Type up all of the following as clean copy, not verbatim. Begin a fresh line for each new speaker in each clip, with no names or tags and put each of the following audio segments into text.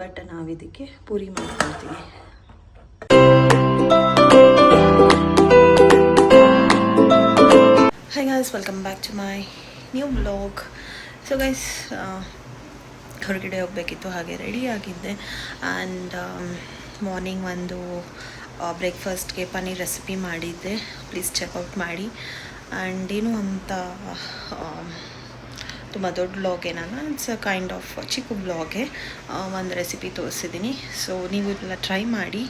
But ನಾವಿದಕ್ಕೆ ಪೂರಿ ಮಾಡ್ಕೊಳ್ತೀವಿ. Hi guys, welcome back to my new blog. So guys, ಹೊರಗಡೆ ಹೋಗಬೇಕಿತ್ತು, ಹಾಗೆ ರೆಡಿ ಆಗಿದ್ದೆ. ಆ್ಯಂಡ್ ಮಾರ್ನಿಂಗ್ ಒಂದು ಬ್ರೇಕ್ಫಾಸ್ಟ್ಗೆ ಪನ್ನೀರ್ ರೆಸಿಪಿ ಮಾಡಿದ್ದೆ, ಪ್ಲೀಸ್ ಚೆಕ್ಔಟ್ ಮಾಡಿ. ಆ್ಯಂಡ್ ಏನು ಅಂತ ತುಂಬ ದೊಡ್ಡ ಬ್ಲಾಗ್ ಏನಲ್ಲ, ಇಟ್ಸ್ ಅ ಕೈಂಡ್ ಆಫ್ ಚಿಕ್ಕ ಬ್ಲಾಗೆ. ಒಂದು ರೆಸಿಪಿ ತೋರಿಸಿದ್ದೀನಿ, ಸೊ ನೀವು ಇದೆಲ್ಲ ಟ್ರೈ ಮಾಡಿ.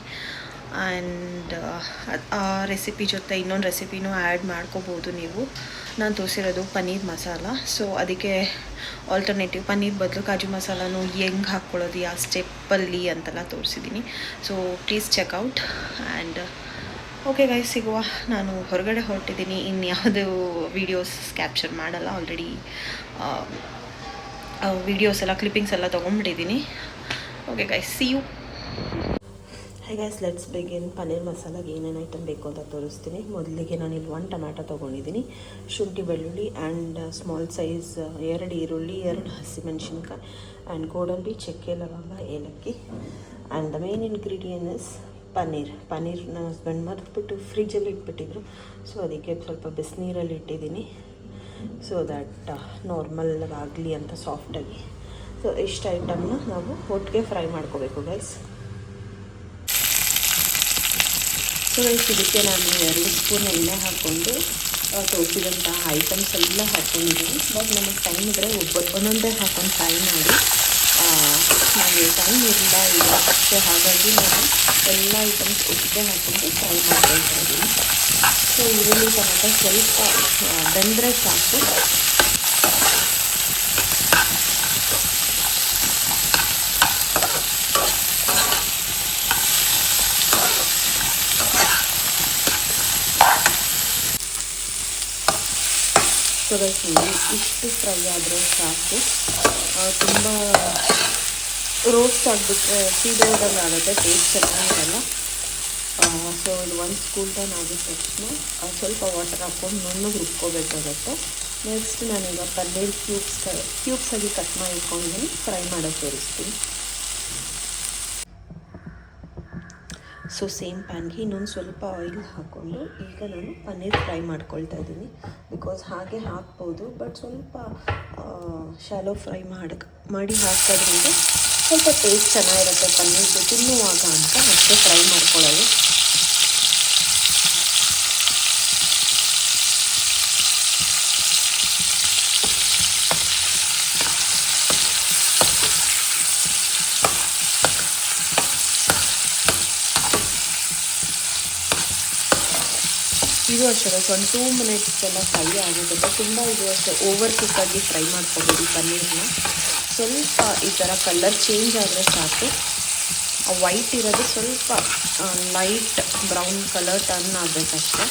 ಆ್ಯಂಡ್ ಆ ರೆಸಿಪಿ ಜೊತೆ ಇನ್ನೊಂದು ರೆಸಿಪಿನೂ ಆ್ಯಡ್ ಮಾಡ್ಕೋಬೋದು ನೀವು. ನಾನು ತೋರಿಸಿರೋದು ಪನ್ನೀರ್ ಮಸಾಲ, ಸೊ ಅದಕ್ಕೆ ಆಲ್ಟರ್ನೇಟಿವ್ ಪನ್ನೀರ್ ಬದಲು ಕಾಜು ಮಸಾಲನೂ ಹೆಂಗೆ ಹಾಕ್ಕೊಳ್ಳೋದು, ಯಾವ ಸ್ಟೆಪ್ಪಲ್ಲಿ ಅಂತೆಲ್ಲ ತೋರಿಸಿದ್ದೀನಿ. So please check out. And okay guys, ಸಿಗುವ. ನಾನು ಹೊರಗಡೆ ಹೊರಟಿದ್ದೀನಿ, ಇನ್ಯಾವುದು ವೀಡಿಯೋಸ್ ಕ್ಯಾಪ್ಚರ್ ಮಾಡಲ್ಲ. ಆಲ್ರೆಡಿ ವೀಡಿಯೋಸ್ ಎಲ್ಲ ಕ್ಲಿಪ್ಪಿಂಗ್ಸ್ ಎಲ್ಲ ತೊಗೊಂಡ್ಬಿಟ್ಟಿದ್ದೀನಿ. Okay guys, see you. Hi guys, let's begin. Paneer ಮಸಾಲಾಗೆ ಏನೇನು ಐಟಮ್ ಬೇಕು ಅಂತ ತೋರಿಸ್ತೀನಿ. ಮೊದಲಿಗೆ ನಾನಿಲ್ಲಿ 1 ಟೊಮ್ಯಾಟೊ ತೊಗೊಂಡಿದ್ದೀನಿ, ಶುಂಠಿ ಬೆಳ್ಳುಳ್ಳಿ ಆ್ಯಂಡ್ ಸ್ಮಾಲ್ ಸೈಜ್ 2 ಈರುಳ್ಳಿ, 2 ಹಸಿಮೆಣ್ಸಿನ್ಕಾಯಿ ಆ್ಯಂಡ್ ಗೋಡಂಬಿ, ಚಕ್ಕೆ, ಲವಂಗ, ಏಲಕ್ಕಿ. And the main ingredient is ಪನ್ನೀರ್ನ ಹಸ್ಬೆಂಡ್ ಮರೆತುಬಿಟ್ಟು ಫ್ರಿಜ್ಜಲ್ಲಿ ಇಟ್ಬಿಟ್ಟಿದ್ರು, ಸೊ ಅದಕ್ಕೆ ಸ್ವಲ್ಪ ಬಿಸಿನೀರಲ್ಲಿ ಇಟ್ಟಿದ್ದೀನಿ, ಸೊ ದ್ಯಾಟ್ ನಾರ್ಮಲ್ ಆಗಲಿ ಅಂತ ಸಾಫ್ಟಾಗಿ. ಸೊ ಇಷ್ಟು ಐಟಮ್ನ ನಾವು ಒಟ್ಟಿಗೆ ಫ್ರೈ ಮಾಡ್ಕೋಬೇಕು ಗೈಸ್. ಸೊ ಗೈಸ್, ಇದಕ್ಕೆ ನಾನು 2 ಸ್ಪೂನ್ ಎಣ್ಣೆ ಹಾಕ್ಕೊಂಡು ತೋರಿಸಿದಂಥ ಐಟಮ್ಸ್ ಎಲ್ಲ ಹಾಕ್ಕೊಂಡಿದ್ದೀನಿ. ಬಟ್ ನಮಗೆ ಟೈಮ್ ಇದ್ದರೆ ಒಂದೊಂದೇ ಹಾಕ್ಕೊಂಡು ಫ್ರೈ ಮಾಡಿ. ನನಗೆ ಟೈಮ್ ಇರಲಿಲ್ಲ ಈಗ ಅಷ್ಟೇ, ಹಾಗಾಗಿ ನಾನು ಎಲ್ಲ ಐಟಮ್ಸ್ ಒಟ್ಟಿಗೆ ಹಾಕ್ಕೊಂಡು ಫ್ರೈ ಮಾಡ್ಕೊಳ್ತಾ ಇದ್ದೀನಿ. ಸೊ ಈರುಳ್ಳಿ ಟೊಮೆಟೊ ಸ್ವಲ್ಪ ಬೆಂದರೆ ಸಾಕು. ಸೊ ಗೈಸ್, ಇಷ್ಟು ಫ್ರೈ ಆದರೆ ಸಾಕು. ತುಂಬ ರೋಸ್ಟ್ ಆಗಿಬಿಟ್ರೆ ಸೀದೋದಂಗೆ ಆಗುತ್ತೆ, ಟೇಸ್ಟ್ ಚೆನ್ನಾಗಿರಲ್ಲ. ಸೊ ಇದು 1 ಸ್ಪೂನ್ ಟೈಮ್ ಆಗಿದ ತಕ್ಷಣ ಸ್ವಲ್ಪ ವಾಟರ್ ಹಾಕ್ಕೊಂಡು ನುಣ್ಣಗೆ ರುಬ್ಕೋಬೇಕಾಗತ್ತೆ. ನೆಕ್ಸ್ಟ್ ನಾನೀಗ ಪನ್ನೀರ್ ಕ್ಯೂಬ್ಸ್ ಆಗಿ ಕಟ್ ಮಾಡಿ ಇಟ್ಕೊಂಡಿದ್ದೀನಿ, ಫ್ರೈ ಮಾಡೋದು ತೋರಿಸ್ತೀನಿ. ಸೊ ಸೇಮ್ ಪ್ಯಾನ್ಗೆ ಇನ್ನೊಂದು ಸ್ವಲ್ಪ ಆಯಿಲ್ ಹಾಕ್ಕೊಂಡು ಈಗ ನಾನು ಪನ್ನೀರ್ ಫ್ರೈ ಮಾಡ್ಕೊಳ್ತಾ ಇದ್ದೀನಿ. ಬಿಕಾಸ್ ಹಾಗೆ ಹಾಕ್ಬೋದು, ಬಟ್ ಸ್ವಲ್ಪ ಶಾಲೋ ಫ್ರೈ ಮಾಡಿ ಹಾಕೋದ್ರಿಂದ ಸ್ವಲ್ಪ ಟೇಸ್ಟ್ ಚೆನ್ನಾಗಿರುತ್ತೆ ಪನ್ನೀರ್ದು ತಿನ್ನುವಾಗ ಅಂತ ಮತ್ತೆ ಫ್ರೈ ಮಾಡ್ಕೊಳ್ಳೋದು. ಇದು ಅಷ್ಟೇ ಒಂದು 2 ಮಿನಿಟ್ಸ್ ಎಲ್ಲ ಫ್ರೈ ಆಗುತ್ತೆ. ತುಂಬ ಇದು ಅಷ್ಟೇ ಓವರ್ ಕುಕ್ಕಾಗಿ ಫ್ರೈ ಮಾಡ್ಕೋಬೋದು ಪನ್ನೀರನ್ನ. ಸ್ವಲ್ಪ ಈ ಥರ ಕಲರ್ ಚೇಂಜ್ ಆದರೆ ಸಾಕು. ವೈಟ್ ಇರೋದು ಸ್ವಲ್ಪ ಲೈಟ್ ಬ್ರೌನ್ ಕಲರ್ ಟರ್ನ್ ಆಗಬೇಕಷ್ಟೆ.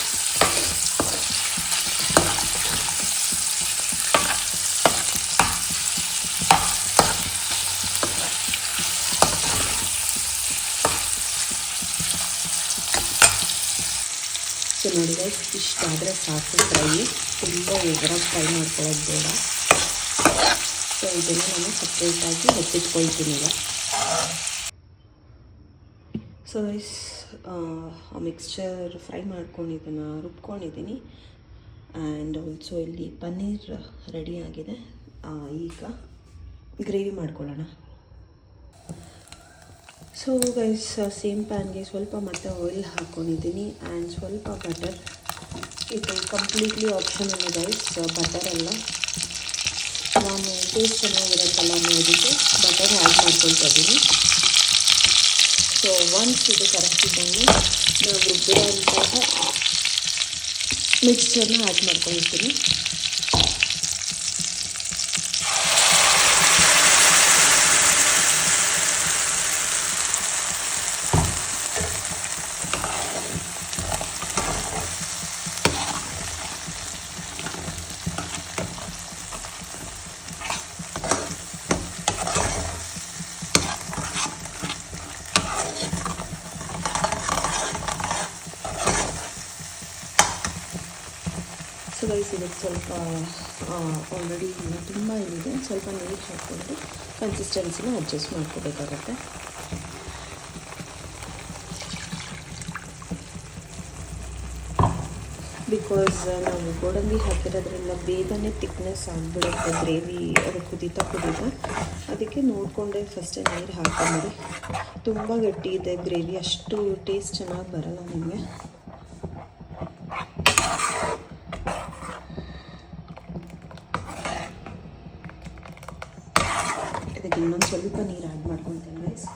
ಸೊ ನೋಡಿ ಗೈಸ್, ಇಷ್ಟಾದರೆ ಸಾಕು ಫ್ರೈ. ತುಂಬ ಎಗರಾಗಿ ಫ್ರೈ ಮಾಡ್ಕೊಳ್ಳೋದು ಬೇಡ. ಸೊ ಇದನ್ನು ನಾನು ಸಪ್ರೇಟಾಗಿ ಎತ್ತಿಟ್ಕೊಳ್ತೀನಿ ಈಗ. ಸೊ ಗೈಸ್, ಮಿಕ್ಸ್ಚರ್ ಫ್ರೈ ಮಾಡ್ಕೊಂಡಿದ್ದನ್ನು ರುಬ್ಕೊಂಡಿದ್ದೀನಿ. ಆ್ಯಂಡ್ ಆಲ್ಸೋ ಇಲ್ಲಿ ಪನ್ನೀರ್ ರೆಡಿ ಆಗಿದೆ. ಈಗ ಗ್ರೇವಿ ಮಾಡ್ಕೊಳ್ಳೋಣ. ಸೊ ಗೈಸ್, ಸೇಮ್ ಪ್ಯಾನ್ಗೆ ಸ್ವಲ್ಪ ಮತ್ತೆ ಆಯಿಲ್ ಹಾಕ್ಕೊಂಡಿದ್ದೀನಿ ಆ್ಯಂಡ್ ಸ್ವಲ್ಪ ಬಟರ್. ಇದು ಕಂಪ್ಲೀಟ್ಲಿ ಆಪ್ಷನಲ್ ಗೈಸ್, ಬಟರ್ ಎಲ್ಲ ನಾನು ಟೇಸ್ಟ್ ಚೆನ್ನಾಗಿರುತ್ತಲ್ಲ ಅನ್ನೋದಕ್ಕೆ ಬಟರ್ ಆ್ಯಡ್ ಮಾಡ್ಕೊಳ್ತಾ ಇದ್ದೀನಿ. ಸೊ ಒನ್ಸ್ ಇದು ಕರೆಕ್ಟ್ ಇದ್ದಂಗೆ ನಾವು ರುಬ್ಬಿರೋಂತಹ ಮಿಕ್ಸ್ಚರ್ನ ಆ್ಯಡ್ ಮಾಡ್ಕೊಳ್ತೀನಿ. ಸೊ ಗೈಸ್, ಇದಕ್ಕೆ ಸ್ವಲ್ಪ ಆಲ್ರೆಡಿ ತುಂಬ ಏನಿದೆ ಸ್ವಲ್ಪ ನೀರು ಹಾಕ್ಕೊಂಡು ಕನ್ಸಿಸ್ಟೆನ್ಸಿನ ಅಡ್ಜಸ್ಟ್ ಮಾಡ್ಕೋಬೇಕಾಗತ್ತೆ. ಬಿಕಾಸ್ ನಾವು ಗೋಡಂಬಿ ಹಾಕಿರೋದ್ರಿಂದ ಬೇಗನೆ ತಿಕ್ನೆಸ್ ಆಗಿಬಿಡುತ್ತೆ ಗ್ರೇವಿ, ಅದು ಕುದೀತಾ ಅದಕ್ಕೆ ನೋಡಿಕೊಂಡೆ ಫಸ್ಟೇ ನೀರು ಹಾಕೊಂಬಿಡಿ. ತುಂಬ ಗಟ್ಟಿ ಇದೆ ಗ್ರೇವಿ, ಅಷ್ಟು ಟೇಸ್ಟ್ ಚೆನ್ನಾಗಿ ಬರಲ್ಲ ನಿಮಗೆ. ಇದಕ್ಕೆ ಇನ್ನೊಂದು ಸ್ವಲ್ಪ ನೀರು ಆ್ಯಡ್ ಮಾಡ್ಕೊತೇನೆ ಗೈಸ್.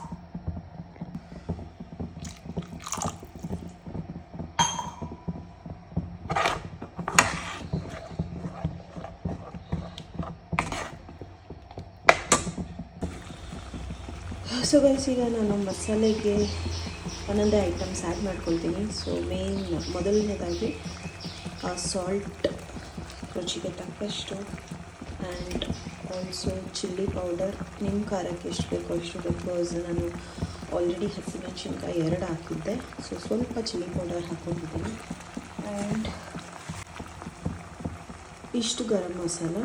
ಸೊ ಗೈಸ್, ಈಗ ನಾನು ಮಸಾಲೆಗೆ ಒಂದೊಂದೇ ಐಟಮ್ಸ್ ಆ್ಯಡ್ ಮಾಡ್ಕೊಳ್ತೀನಿ. ಸೊ ಮೊದಲನೇದಾಗಿ ಸಾಲ್ಟ್ ರುಚಿಗೆ ತಕ್ಕಷ್ಟು, ಆ್ಯಂಡ್ ಆಲ್ಸೋ ಚಿಲ್ಲಿ ಪೌಡರ್ ನಿಮ್ಮ ಖಾರಕ್ಕೆ ಎಷ್ಟು ಬೇಕೋ ಅಷ್ಟು. ಬಿಕಾಸ್ ನಾನು ಆಲ್ರೆಡಿ ಹಸಿಮೆಣಸಿನ್ಕಾಯಿ 2 ಹಾಕಿದ್ದೆ, ಸೊ ಸ್ವಲ್ಪ ಚಿಲ್ಲಿ ಪೌಡರ್ ಹಾಕ್ಕೊಂಡಿದ್ದೀನಿ. ಆ್ಯಂಡ್ ಇಷ್ಟು ಗರಂ ಮಸಾಲ,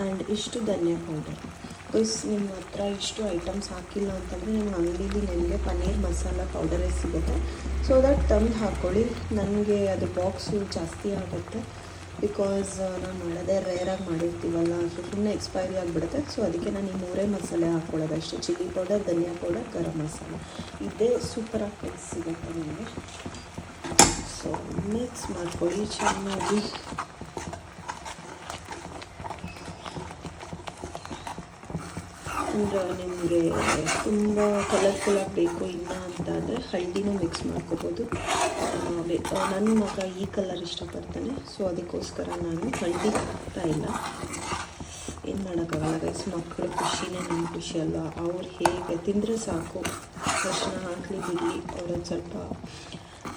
ಆ್ಯಂಡ್ ಇಷ್ಟು ಧನಿಯಾ ಪೌಡರ್. ನಿಮ್ಮ ಹತ್ರ ಇಷ್ಟು ಐಟಮ್ಸ್ ಹಾಕಿಲ್ಲ ಅಂತಂದರೆ ನಿಮ್ಮ ಅಂಗಡೀಲಿ ನಿಮಗೆ ಪನ್ನೀರ್ ಮಸಾಲ ಪೌಡರೇ ಸಿಗುತ್ತೆ. ಸೊ ದಟ್ ತಂದು ಹಾಕ್ಕೊಳ್ಳಿ. ನನಗೆ ಅದು ಬಾಕ್ಸು ಜಾಸ್ತಿ ಆಗುತ್ತೆ, ಬಿಕಾಸ್ ನಾವು ಮಾಡೋದೇ ರೇರಾಗಿ ಮಾಡಿರ್ತೀವಲ್ಲ, ಸೊ ಸುಮ್ಮನೆ ಎಕ್ಸ್ಪೈರಿ ಆಗಿಬಿಡುತ್ತೆ. ಸೊ ಅದಕ್ಕೆ ನಾನು ಈ 3 ಮಸಾಲೆ ಹಾಕ್ಕೊಳ್ಳೋದು ಅಷ್ಟೇ: ಚಿಲ್ಲಿ ಪೌಡರ್, ಧನಿಯಾ ಪೌಡರ್, ಗರಂ ಮಸಾಲ. ಇದೇ ಸೂಪರಾಗಿ ಟೇಸ್ಟ್ ಸಿಗುತ್ತೆ ನಿಮಗೆ. ಸೊ ಮಿಕ್ಸ್ ಮಾಡ್ಕೊಳ್ಳಿ ಚೆನ್ನಾಗಿ. ನಿಮಗೆ ತುಂಬ ಕಲರ್ಫುಲ್ಲಾಗಿ ಬೇಕು ಇಲ್ಲ ಅಂತ ಅಂದರೆ ಹಳದಿನೂ ಮಿಕ್ಸ್ ಮಾಡ್ಕೋಬೋದು. ನನ್ನ ಮಗ ಈ ಕಲರ್ ಇಷ್ಟಪಡ್ತಾನೆ, ಸೊ ಅದಕ್ಕೋಸ್ಕರ ನಾನು ಹಳದಿ ಹಾಕ್ತಾ ಇಲ್ಲ. ಏನು ಮಾಡೋಕ್ಕಾಗಲ್ಲ ಗೈಸ್, ಮಕ್ಕಳು ಖುಷಿನೇ ನಮ್ಮ ಖುಷಿ ಅಲ್ಲ. ಅವ್ರು ಹೇಗೆ ತಿಂದರೆ ಸಾಕು, ಅರ್ಶಿನ ಹಾಕಲಿ ಬಿಡಲಿ, ಅವ್ರೊಂದು ಸ್ವಲ್ಪ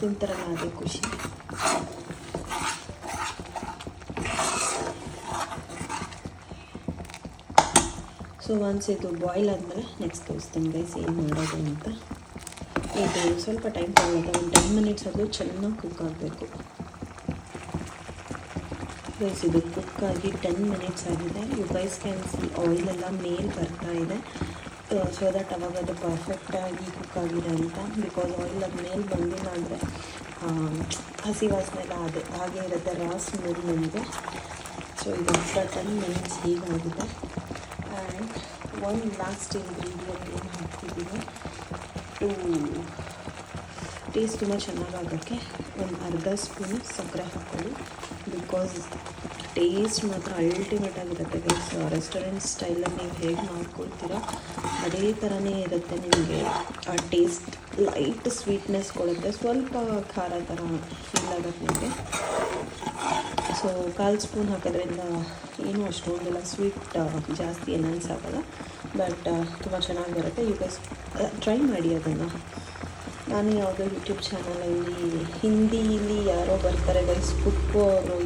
ತಿಂತಾರಲ್ಲ, ಅದೇ ಖುಷಿ. ಸೊ ಒನ್ಸ್ ಇದು ಬಾಯ್ಲ್ ಆದಮೇಲೆ ನೆಕ್ಸ್ಟ್ ತೋರಿಸ್ತೀನಿ ಗೈಸ್ ಏನು ಮಾಡೋದು ಅಂತ. ಇದು ಸ್ವಲ್ಪ ಟೈಮ್ ತಗೊಳ್ಳುತ್ತೆ, ಒಂದು 10 ಮಿನಿಟ್ಸ್ ಆದರೂ ಚೆನ್ನಾಗಿ ಕುಕ್ ಆಗಬೇಕು ಗೈಸ್. ಇದು ಕುಕ್ಕಾಗಿ 10 ಮಿನಿಟ್ಸ್ ಆಗಿದೆ. ಯು ಗೈಸ್ ಕ್ಯಾನ್ ಸಿ ಆಯಿಲೆಲ್ಲ ಮೇಲೆ ಬರ್ತಾ ಇದೆ. ಸೊ ದಟ್ ಅವಾಗ ಅದು ಪರ್ಫೆಕ್ಟಾಗಿ ಕುಕ್ ಆಗಿದೆ ಅಂತ. ಬಿಕಾಸ್ ಆಯಿಲ್ ಅದು ಮೇಲೆ ಬಂದಿಲ್ಲ ಅಂದರೆ ಹಸಿ ವಾಸನೆ ಎಲ್ಲ ಹಾಗೆ ಇರುತ್ತೆ, ರಾ ಸ್ಮೆಲ್ ನಮಗೆ. ಸೊ ಇದು 10 ಮಿನಿಟ್ಸ್ ಹೀಗಾಗಿದೆ. ಆ್ಯಂಡ್ ಒಂದು ಲಾಸ್ಟ್ ಇಂಗ್ರೀಡಿಯೆಂಟ್ ಏನು ಹಾಕ್ತಿದ್ದೀನಿ ಟು ಟೇಸ್ಟ್ ತುಂಬ ಚೆನ್ನಾಗಾಗೋಕ್ಕೆ, ಒಂದು ಅರ್ಧ ಸ್ಪೂನು ಸಕ್ಕರೆ ಹಾಕ್ಕೊಳ್ಳಿ. ಬಿಕಾಸ್ ಟೇಸ್ಟ್ ಮಾತ್ರ ಅಲ್ಟಿಮೇಟ್ ಆಗಿರುತ್ತೆ ಗೈಸ್. ರೆಸ್ಟೋರೆಂಟ್ ಸ್ಟೈಲಲ್ಲಿ ನೀವು ಹೇಗೆ ಮಾಡ್ಕೊಳ್ತೀರೋ ಅದೇ ಥರನೇ ಇರುತ್ತೆ. ನಿಮಗೆ ಆ ಟೇಸ್ಟ್ ಲೈಟ್ ಸ್ವೀಟ್ನೆಸ್ ಕೊಡುತ್ತೆ, ಸ್ವಲ್ಪ ಖಾರ ಥರ ಫೀಲ್ ಆಗುತ್ತೆ ನಿಮಗೆ. ಸೊ 1/4 ಸ್ಪೂನ್ ಹಾಕೋದ್ರಿಂದ ಏನೂ ಅಷ್ಟೊಂದೆಲ್ಲ ಸ್ವೀಟ್ ಜಾಸ್ತಿ ಏನು ಅನ್ಸಾಗಲ್ಲ, ಬಟ್ ತುಂಬ ಚೆನ್ನಾಗಿ ಬರುತ್ತೆ. ಯು ಗೈಸ್ ಟ್ರೈ ಮಾಡಿ ಅದನ್ನು. ನಾನು ಯಾವುದೋ ಯೂಟ್ಯೂಬ್ ಚಾನಲಲ್ಲಿ ಹಿಂದಿಲಿ ಯಾರೋ ಬರ್ತಾರೆ ಗೈಸ್, ಕುಕ್ಕು, ಅವರು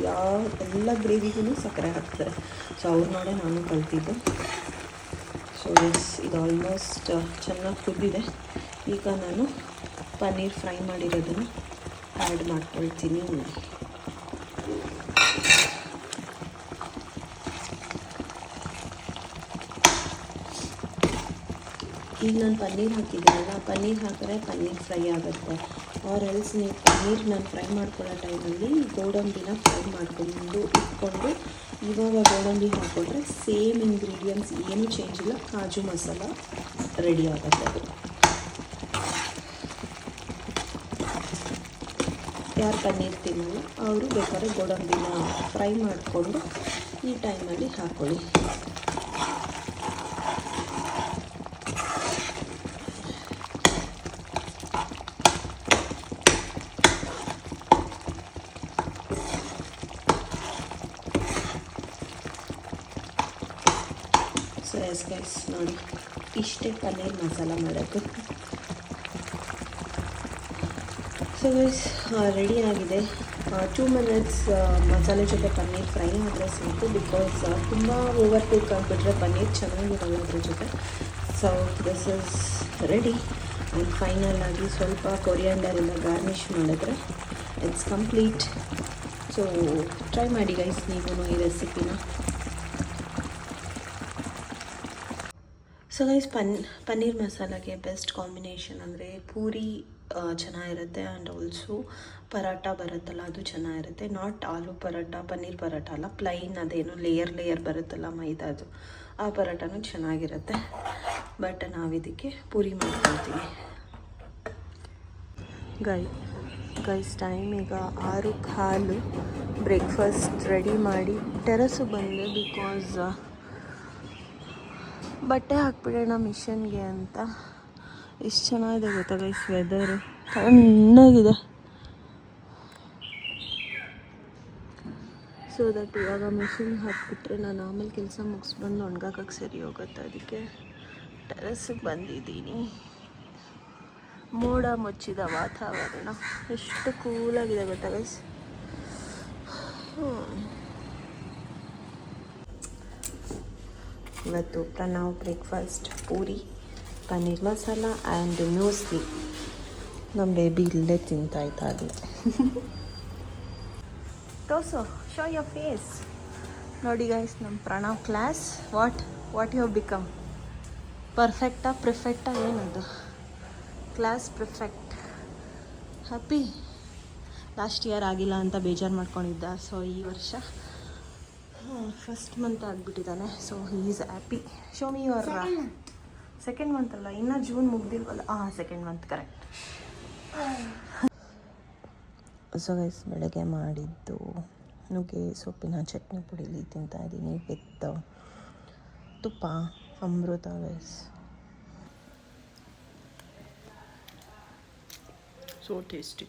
ಎಲ್ಲ ಗ್ರೇವಿಗೂ ಸಕ್ಕರೆ ಹಾಕ್ತಾರೆ. ಸೊ ಅವ್ರು ನೋಡೇ ನಾನು ಕಲ್ತಿದ್ದು. ಸೊ ಇದು ಆಲ್ಮೋಸ್ಟ್ ಚೆನ್ನಾಗಿ ಕುದ್ದಿದೆ. ಈಗ ನಾನು ಪನ್ನೀರ್ ಫ್ರೈ ಮಾಡಿರೋದನ್ನು ಆ್ಯಡ್ ಮಾಡ್ಕೊಳ್ತೀನಿ. ಈಗ ನಾನು ಪನ್ನೀರ್ ಹಾಕಿದ್ದೀನಲ್ಲ, ಪನ್ನೀರ್ ಹಾಕಿದ್ರೆ ಪನ್ನೀರ್ ಫ್ರೈ ಆಗುತ್ತೆ. ಆರ್ ಎಲ್ಸ್ ನೀವು ಪನ್ನೀರ್ ನಾನು ಫ್ರೈ ಮಾಡ್ಕೊಳ್ಳೋ ಟೈಮಲ್ಲಿ ಗೋಡಂಬಿನ ಫ್ರೈ ಮಾಡ್ಕೊಂಡು ಇಟ್ಕೊಂಡು ಇವಾಗ ಗೋಡಂಬಿ ಹಾಕ್ಕೊಂಡ್ರೆ ಸೇಮ್ ಇಂಗ್ರೀಡಿಯೆಂಟ್ಸ್ ಏನೂ ಚೇಂಜ್ ಇಲ್ಲ, ಕಾಜು ಮಸಾಲ ರೆಡಿ ಆಗುತ್ತೆ. ಅದು ಯಾರು ಪನ್ನೀರ್ ತಿನ್ನಲ್ಲ ಅವರು ಬೇಕಾದ್ರೆ ಗೋಡಂಬಿನ ಫ್ರೈ ಮಾಡಿಕೊಂಡು ಈ ಟೈಮಲ್ಲಿ ಹಾಕ್ಕೊಳ್ಳಿ. ಸೊ ಎಸ್ ಗೈಸ್, ನೋಡಿ ಇಷ್ಟೇ ಪನ್ನೀರ್ ಮಸಾಲ ಮಾಡೋದು. ಸೊ ಗೈಸ್ ರೆಡಿ ಆಗಿದೆ. 2 ಮಿನಿಟ್ಸ್ ಮಸಾಲೆ ಜೊತೆ ಪನ್ನೀರ್ ಫ್ರೈ ಆದರೆ ಸಾಕು. ಬಿಕಾಸ್ ತುಂಬ ಓವರ್ ಕುಕ್ ಆಗಿಬಿಟ್ರೆ ಪನ್ನೀರ್ ಚೆನ್ನಾಗಿರಲ್ಲ ಅದ್ರ ಜೊತೆ. So this is ready. And final ಆಗಿ ಸ್ವಲ್ಪ ಕೊರಿಯಾಂಡರಿಂದ ಗಾರ್ನಿಷ್ ಮಾಡಿದ್ರೆ ಇಟ್ಸ್ ಕಂಪ್ಲೀಟ್. ಸೊ ಟ್ರೈ ಮಾಡಿ ಗೈಸ್ ನೀವು ಈ ರೆಸಿಪಿನ. ಸೊ ಗೈಸ್ ಪನ್ನೀರ್ ಮಸಾಲಾಗೆ ಬೆಸ್ಟ್ ಕಾಂಬಿನೇಷನ್ ಅಂದರೆ ಪೂರಿ ಚೆನ್ನಾಗಿರುತ್ತೆ, ಆ್ಯಂಡ್ ಆಲ್ಸೋ ಪರಾಟ ಬರುತ್ತಲ್ಲ ಅದು ಚೆನ್ನಾಗಿರುತ್ತೆ. ನಾಟ್ ಆಲೂ ಪರಾಟ, ಪನ್ನೀರ್ ಪರಾಟ ಅಲ್ಲ, ಪ್ಲೈನ್ ಅದೇನು ಲೇಯರ್ ಬರುತ್ತಲ್ಲ ಮೈದಾದು, ಆ ಪರಾಟನೂ ಚೆನ್ನಾಗಿರುತ್ತೆ. ಬಟ್ ನಾವಿದಕ್ಕೆ ಪೂರಿ ಮಾಡ್ಕೊಳ್ತೀವಿ. ಗೈಸ್ ಟೈಮ್ ಈಗ 6:15. ಬ್ರೇಕ್ಫಾಸ್ಟ್ ರೆಡಿ ಮಾಡಿ ಟೆರಸ್ಸಿಗೆ ಬಂದೆ, ಬಿಕಾಸ್ ಬಟ್ಟೆ ಹಾಕ್ಬಿಡೋಣ ಮಿಷನ್ಗೆ ಅಂತ. ಎಷ್ಟು ಚೆನ್ನಾಗಿದೆ ಗೊತ್ತಾ ಗೈಸ್, ವೆದರು ತಣ್ಣಗಿದೆ. ಸೊ ದಟ್ ಇವಾಗ ಮಿಷಿನ್ ಹಾಕ್ಬಿಟ್ರೆ ನಾನು ಆಮೇಲೆ ಕೆಲಸ ಮುಗಿಸ್ಬಂದು ಒಣಗಾಕಕ್ಕೆ ಸರಿ ಹೋಗುತ್ತೆ. ಅದಕ್ಕೆ ಟೆರಸ್ಸಿಗೆ ಬಂದಿದ್ದೀನಿ. ಮೋಡ ಮುಚ್ಚಿದ ವಾತಾವರಣ ಎಷ್ಟು ಕೂಲಾಗಿದೆ ಗೊತ್ತಾ ಗೈಸ್. ಇವತ್ತು Pranav breakfast puri, paneer masala and muesli. ನಮ್ಮ ಬೇಬಿ ಇಲ್ಲೇ ತಿಂತಾ ಇದ್ದಾರೆ. ತೋರ್ಸು, ಶೋ ಯೋರ್ ಫೇಸ್. ನೋಡಿ ಗೈಸ್, ನಮ್ಮ Pranav class what you have become. ಪರ್ಫೆಕ್ಟಾ ಪ್ರಿಫೆಕ್ಟಾ ಏನದು? Class prefect. Happy. Last year ಆಗಿಲ್ಲ ಅಂತ ಬೇಜಾರು ಮಾಡ್ಕೊಂಡಿದ್ದ. ಸೊ ಈ ವರ್ಷ ಫಸ್ಟ್ ಮಂತ್ ಆಗಿಬಿಟ್ಟಿದ್ದಾನೆ. So he is happy. Show me your second month ಅಲ್ಲ, ಇನ್ನೂ ಜೂನ್ ಮುಗ್ದಿಲ್ವಲ್ಲ. Second month correct. So guys, ಬೆಳಗ್ಗೆ ಮಾಡಿದ್ದು ನುಗ್ಗೆ ಸೊಪ್ಪಿನ ಚಟ್ನಿ ಪುಡಿಲಿ ತಿಂತಾಯಿದ್ದೀನಿ ವಿತ್ ತುಪ್ಪ. ಅಮೃತ ಗೈಸ್, ಸೊ ಟೇಸ್ಟಿ.